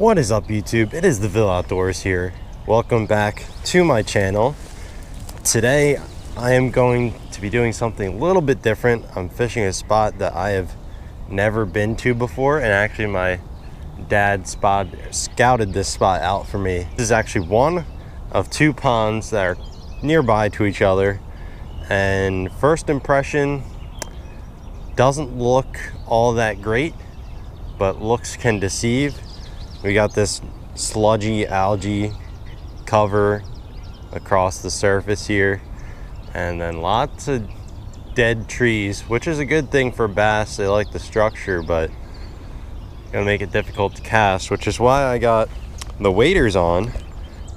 What is up, YouTube? It is the Ville Outdoors here. Welcome back to my channel. Today I am going to be doing something a little bit different. I'm fishing a spot that I have never been to before, and actually my dad scouted this spot out for me. This is actually one of two ponds that are nearby to each other, and first impression, doesn't look all that great, but looks can deceive. We got this sludgy algae cover across the surface here, and then lots of dead trees, which is a good thing for bass. They like the structure, but gonna make it difficult to cast, which is why I got the waders on,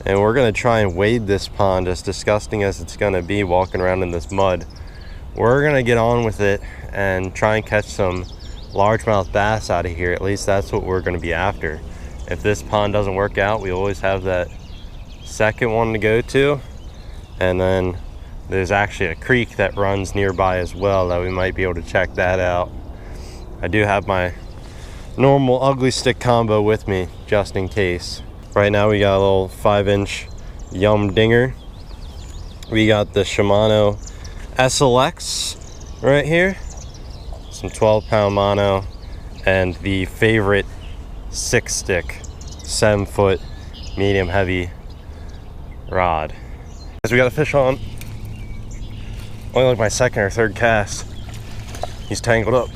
and we're gonna try and wade this pond, as disgusting as it's gonna be walking around in this mud. We're gonna get on with it and try and catch some largemouth bass out of here. At least that's what we're gonna be after. If this pond doesn't work out, we always have that second one to go to, and then there's actually a creek that runs nearby as well that we might be able to check that out. I do have my normal ugly stick combo with me just in case. Right now we got a little 5-inch yum dinger. We got the Shimano SLX right here, some 12-pound mono, and the favorite 6-stick 7-foot medium heavy rod. As we got a fish on, only like my second or third cast. He's tangled up.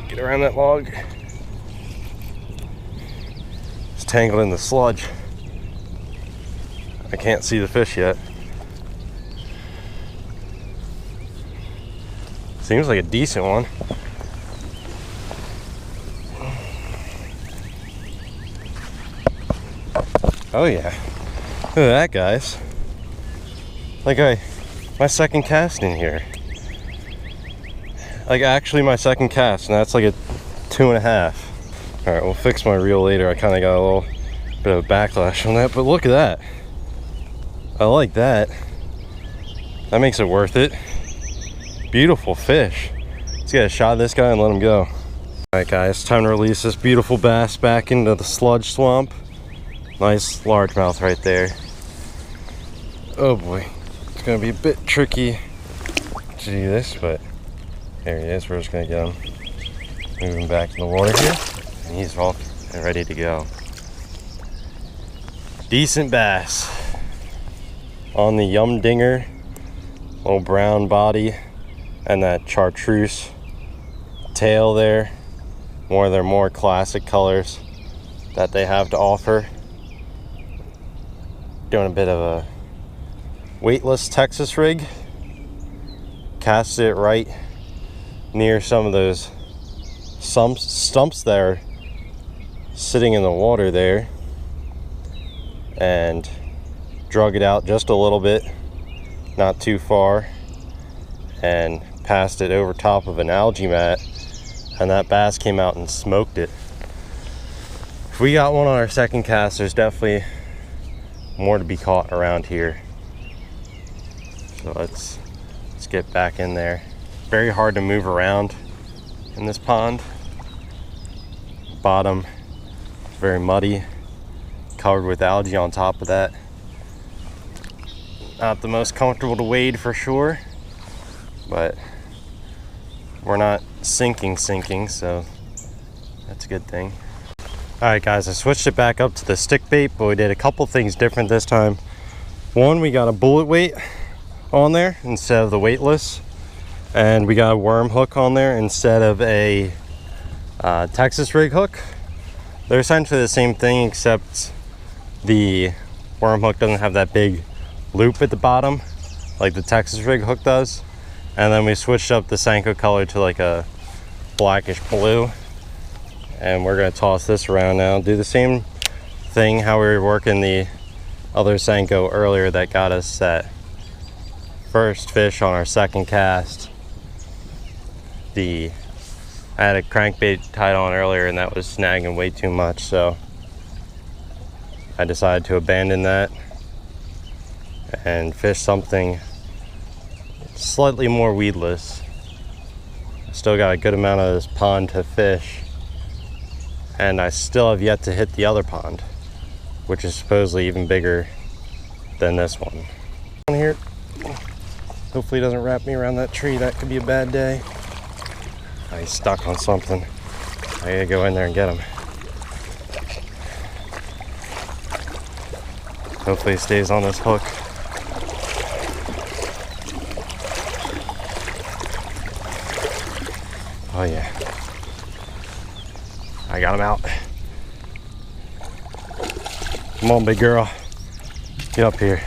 Get around that log. He's tangled in the sludge. I can't see the fish yet. Seems like a decent one. Oh yeah, look at that, guys. Like my second cast in here. Like actually my second cast, and that's like a 2.5. All right, we'll fix my reel later. I kind of got a little bit of a backlash on that, but look at that. I like that. That makes it worth it. Beautiful fish. Let's get a shot of this guy and let him go. All right, guys, time to release this beautiful bass back into the sludge swamp. Nice largemouth right there. Oh boy, it's gonna be a bit tricky to do this, but there he is. We're just gonna get him, move him back in the water here, and he's all and ready to go. Decent bass on the yum dinger, little brown body, and that chartreuse tail there. One of their more classic colors that they have to offer. Doing a bit of a weightless Texas rig. Cast it right near some of those stumps that are sitting in the water there, and drug it out just a little bit, not too far, and passed it over top of an algae mat, and that bass came out and smoked it. If we got one on our second cast, there's definitely more to be caught around here. So let's get back in there. Very hard to move around in this pond. Bottom very muddy, covered with algae on top of that. Not the most comfortable to wade for sure, but we're not sinking, so that's a good thing. All right, guys, I switched it back up to the stick bait, but we did a couple things different this time. One, we got a bullet weight on there instead of the weightless, and we got a worm hook on there instead of a Texas rig hook. They're essentially the same thing, except the worm hook doesn't have that big loop at the bottom like the Texas rig hook does. And then we switched up the Senko color to like a blackish blue. And we're gonna toss this around now. Do the same thing how we were working the other Senko earlier that got us that first fish on our second cast. I had a crankbait tied on earlier, and that was snagging way too much, so I decided to abandon that and fish something slightly more weedless. Still got a good amount of this pond to fish, and I still have yet to hit the other pond, which is supposedly even bigger than this one. On here, hopefully he doesn't wrap me around that tree. That could be a bad day. He's stuck on something. I gotta go in there and get him. Hopefully he stays on this hook. Oh yeah. I got him out. Come on, big girl. Get up here.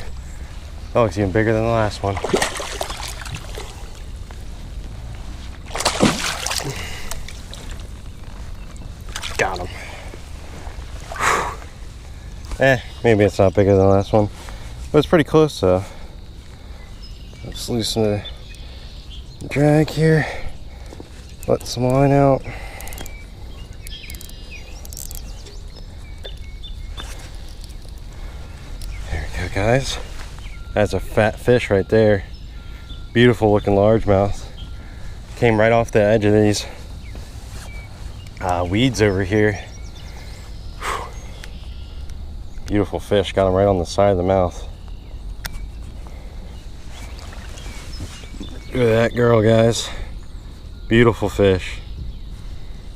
Oh, it's even bigger than the last one. Got him. Maybe it's not bigger than the last one, but it's pretty close, so let's loosen the drag here. Let some line out. There we go, guys. That's a fat fish right there. Beautiful looking largemouth. Came right off the edge of these weeds over here. Whew. Beautiful fish. Got him right on the side of the mouth. Look at that girl, guys. Beautiful fish.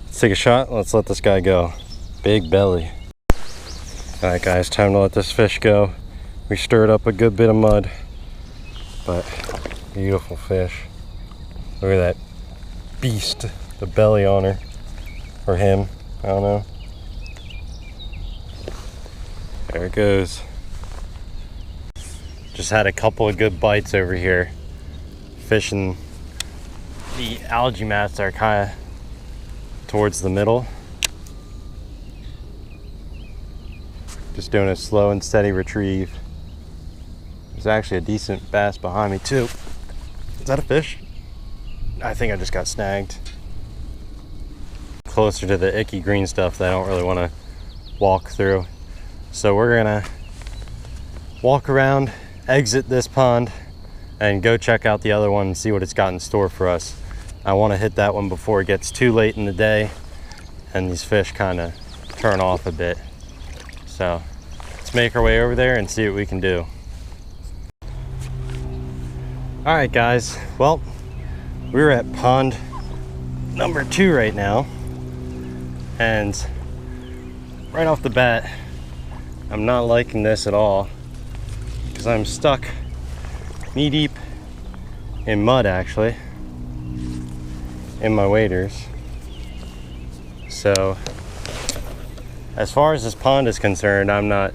Let's take a shot. Let's let this guy go. Big belly. All right, guys, time to let this fish go. We stirred up a good bit of mud, but beautiful fish. Look at that beast, the belly on her, or him, I don't know. There it goes. Just had a couple of good bites over here, fishing the algae mats that are kind of towards the middle. Just doing a slow and steady retrieve. There's actually a decent bass behind me too. Is that a fish? I think I just got snagged. Closer to the icky green stuff that I don't really want to walk through. So we're gonna walk around, exit this pond, and go check out the other one and see what it's got in store for us. I want to hit that one before it gets too late in the day and these fish kind of turn off a bit. So let's make our way over there and see what we can do. All right, guys, well, we're at pond number 2 right now, and right off the bat I'm not liking this at all because I'm stuck knee deep in mud, actually, in my waders. So as far as this pond is concerned, I'm not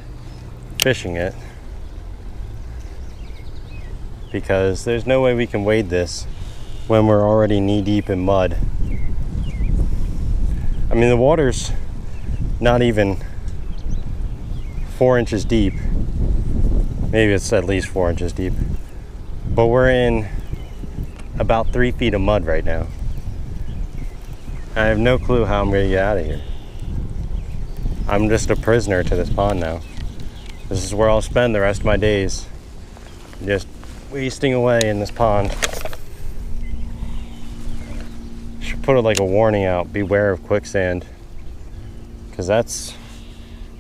fishing it because there's no way we can wade this when we're already knee deep in mud. I mean, the water's not even 4 inches deep. Maybe it's at least 4 inches deep, but we're in about 3 feet of mud right now. I have no clue how I'm gonna get out of here. I'm just a prisoner to this pond now. This is where I'll spend the rest of my days, just wasting away in this pond. Should put like a warning out, beware of quicksand, because that's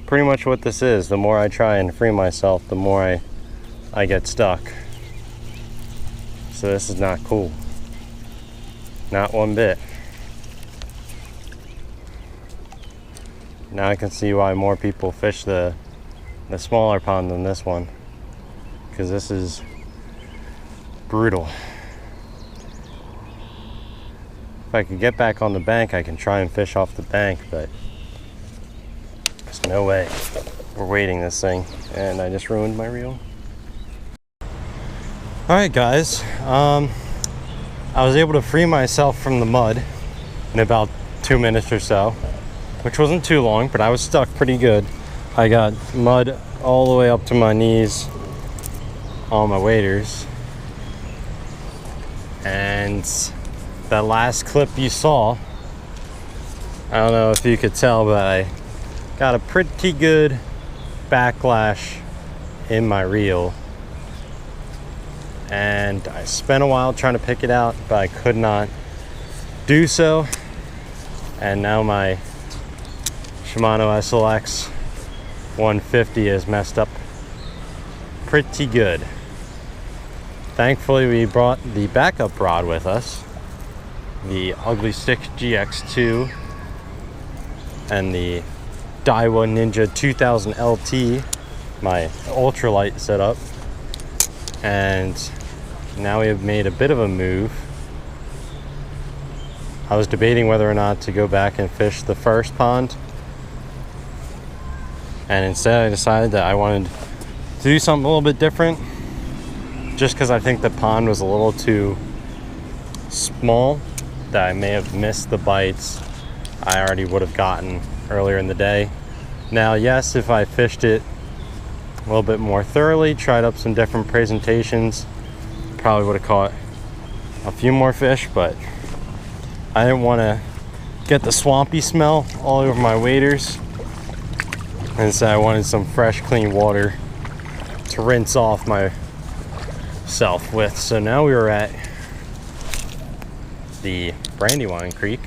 pretty much what this is. The more I try and free myself, the more I get stuck. So this is not cool. Not one bit. Now I can see why more people fish the smaller pond than this one, because this is brutal. If I could get back on the bank, I can try and fish off the bank, but there's no way we're wading this thing. And I just ruined my reel. Alright, guys, I was able to free myself from the mud in about 2 minutes or so, which wasn't too long, but I was stuck pretty good. I got mud all the way up to my knees on my waders, and that last clip you saw, I don't know if you could tell, but I got a pretty good backlash in my reel, and I spent a while trying to pick it out, but I could not do so. And now my Shimano SLX 150 is messed up pretty good. Thankfully, we brought the backup rod with us, the Ugly Stick GX2 and the Daiwa Ninja 2000 LT, my ultralight setup. And now we have made a bit of a move. I was debating whether or not to go back and fish the first pond, and instead I decided that I wanted to do something a little bit different, just because I think the pond was a little too small, that I may have missed the bites I already would have gotten earlier in the day. Now, yes, if I fished it a little bit more thoroughly, tried up some different presentations, probably would have caught a few more fish, but I didn't want to get the swampy smell all over my waders. Instead, I wanted some fresh, clean water to rinse off myself with. So now we were at the Brandywine Creek,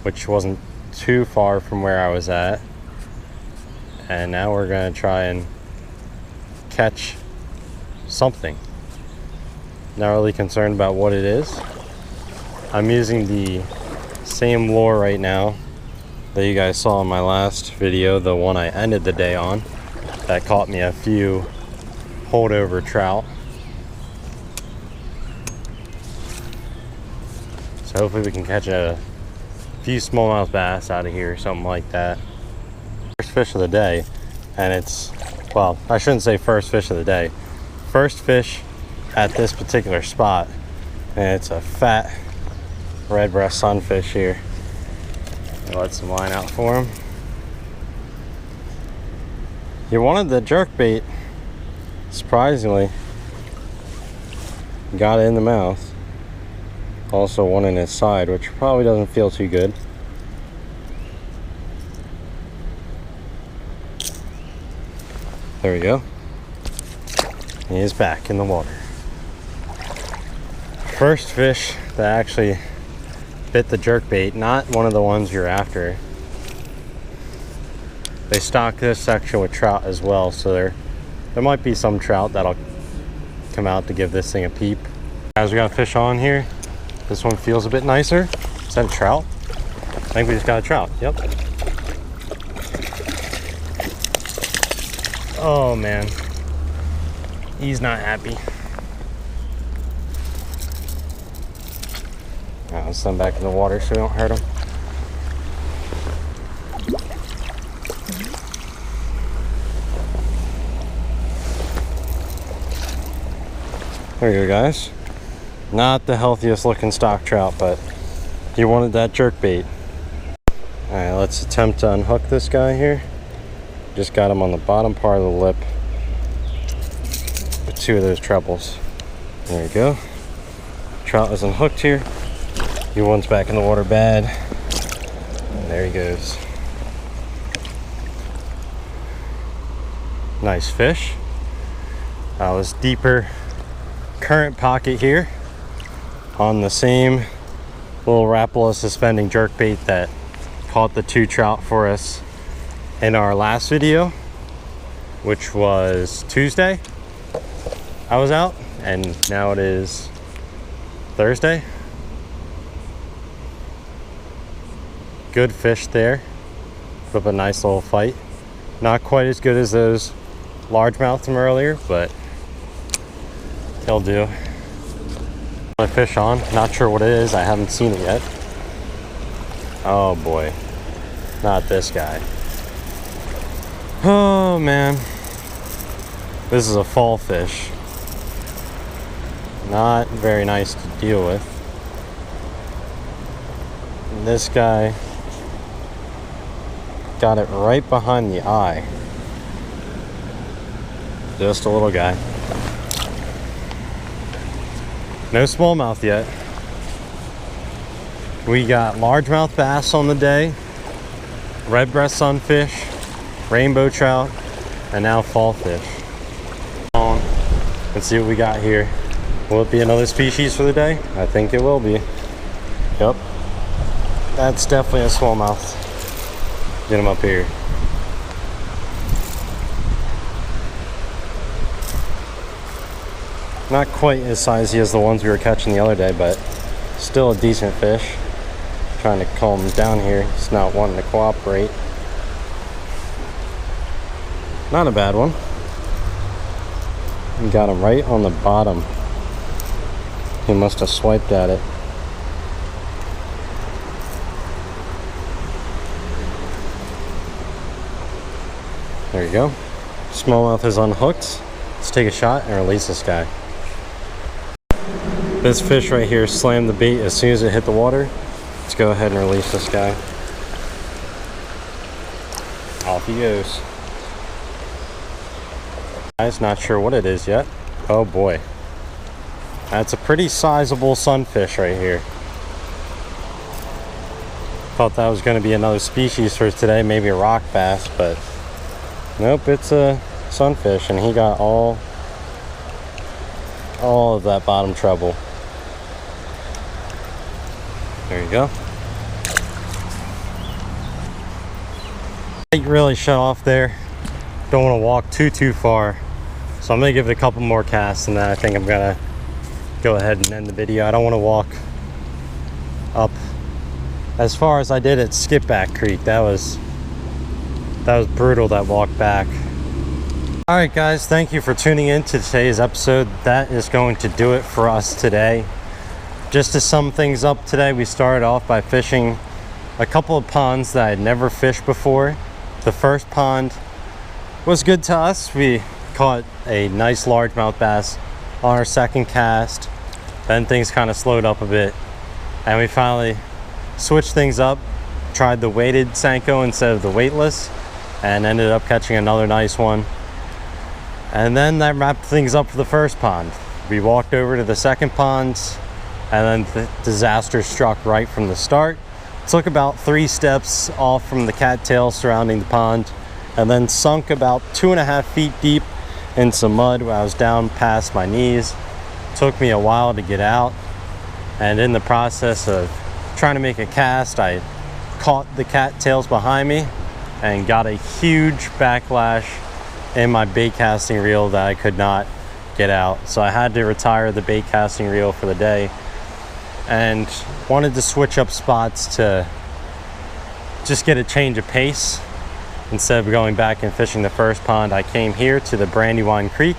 which wasn't too far from where I was at. And now we're going to try and catch something. Not really concerned about what it is. I'm using the same lure right now that you guys saw in my last video, the one I ended the day on, that caught me a few holdover trout. So hopefully we can catch a few smallmouth bass out of here, something like that. First fish of the day, and it's, well, I shouldn't say first fish of the day. First fish at this particular spot, and it's a fat red breast sunfish here. I'll let some line out for him. He wanted the jerkbait, surprisingly. Got it in the mouth. Also one in his side, which probably doesn't feel too good. There we go. He is back in the water. First fish that actually bit the jerkbait, not one of the ones you're after. They stock this section with trout as well, so there might be some trout that'll come out to give this thing a peep. As we got fish on here, this one feels a bit nicer. Is that a trout? I think we just got a trout. Yep. Oh man, he's not happy. Let's send him back in the water so we don't hurt him. There you go, guys. Not the healthiest looking stock trout, but he wanted that jerkbait. Alright, let's attempt to unhook this guy here. Just got him on the bottom part of the lip with two of those trebles. There you go. Trout is unhooked here. He one's back in the water bad. And there he goes. Nice fish. This deeper current pocket here on the same little Rapala suspending jerkbait that caught the two trout for us in our last video, which was Tuesday. I was out, and now it is Thursday. Good fish there. Put up a nice little fight. Not quite as good as those largemouth from earlier, but they'll do. A fish on, not sure what it is, I haven't seen it yet. Oh boy, not this guy. Oh man, this is a fall fish. Not very nice to deal with. And this guy got it right behind the eye. Just a little guy. No smallmouth yet. We got largemouth bass on the day, red breast sunfish, rainbow trout, and now fall fish. Let's see what we got here. Will it be another species for the day? I think it will be. Yep. That's definitely a smallmouth. Get him up here. Not quite as sizey as the ones we were catching the other day, but still a decent fish. Trying to calm him down here. He's not wanting to cooperate. Not a bad one. We got him right on the bottom. He must have swiped at it. There you go. Smallmouth is unhooked. Let's take a shot and release this guy. This fish right here slammed the bait as soon as it hit the water. Let's go ahead and release this guy. Off he goes. Guys, not sure what it is yet. Oh boy. That's a pretty sizable sunfish right here. Thought that was going to be another species for today, maybe a rock bass, but nope, it's a sunfish, and he got all of that bottom treble. There you go. Bait really shut off there. Don't want to walk too far, so I'm gonna give it a couple more casts, and then I think I'm gonna go ahead and end the video. I don't want to walk up as far as I did at Skipback Creek. That was brutal, that walk back. All right guys, thank you for tuning in to today's episode. That is going to do it for us today. Just to sum things up today, we started off by fishing a couple of ponds that I had never fished before. The first pond was good to us. We caught a nice largemouth bass on our second cast. Then things kind of slowed up a bit, and we finally switched things up, tried the weighted Senko instead of the weightless, and ended up catching another nice one. And then that wrapped things up for the first pond. We walked over to the second pond, and then the disaster struck right from the start. Took about 3 steps off from the cattail surrounding the pond, and then sunk about 2.5 feet deep in some mud where I was down past my knees. Took me a while to get out, and in the process of trying to make a cast, I caught the cattails behind me and got a huge backlash in my bait casting reel that I could not get out. So I had to retire the bait casting reel for the day, and wanted to switch up spots to just get a change of pace. Instead of going back and fishing the first pond, I came here to the Brandywine Creek.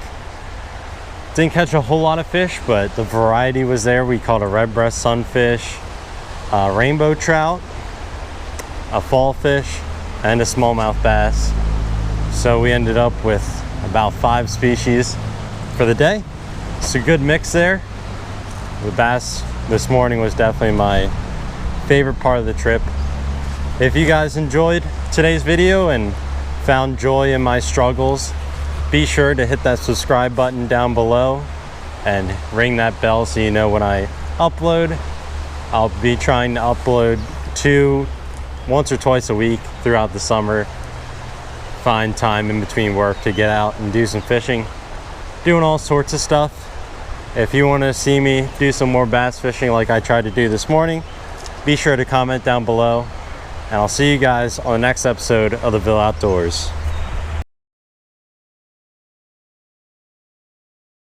Didn't catch a whole lot of fish, but the variety was there. We caught a red breast sunfish, a rainbow trout, a fall fish, and a smallmouth bass. So we ended up with about 5 species for the day. It's a good mix there. The bass this morning was definitely my favorite part of the trip. If you guys enjoyed today's video and found joy in my struggles, be sure to hit that subscribe button down below and ring that bell so you know when I upload. I'll be trying to upload once or twice a week throughout the summer. Find time in between work to get out and do some fishing, doing all sorts of stuff. If you want to see me do some more bass fishing like I tried to do this morning, be sure to comment down below, and I'll see you guys on the next episode of the Ville Outdoors.